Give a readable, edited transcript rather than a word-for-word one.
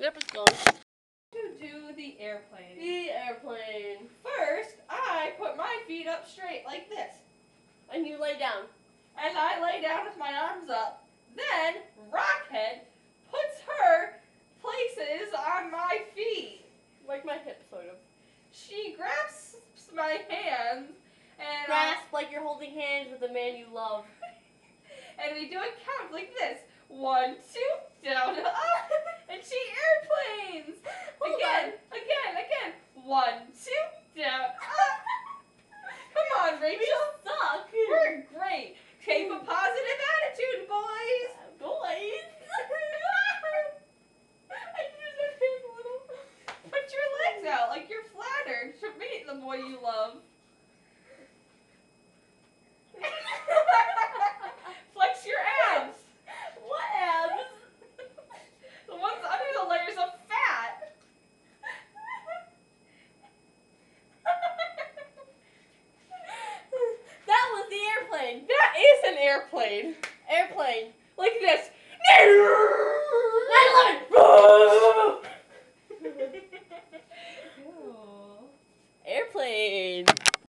Yep, it's going. To do the airplane. The airplane. First, I put my feet up straight like this. And you lay down. And I lay down with my arms up. Then, Rockhead puts her places on my feet. Like my hip, sort of. She grasps my hands and grasp like you're holding hands with the man you love. And we do a count like this. 1, 2, down, up, and she airplanes. Again. 1, 2, down, up. Come on, Rachel. We suck. We're great. Take a positive attitude, boys. Boys. I just my face a little. Put your legs out like you're flattered to meet the boy you love. Flex your abs. What abs? The ones under the layers of fat. That was the airplane. That is an airplane. Airplane. Like this. 9/11.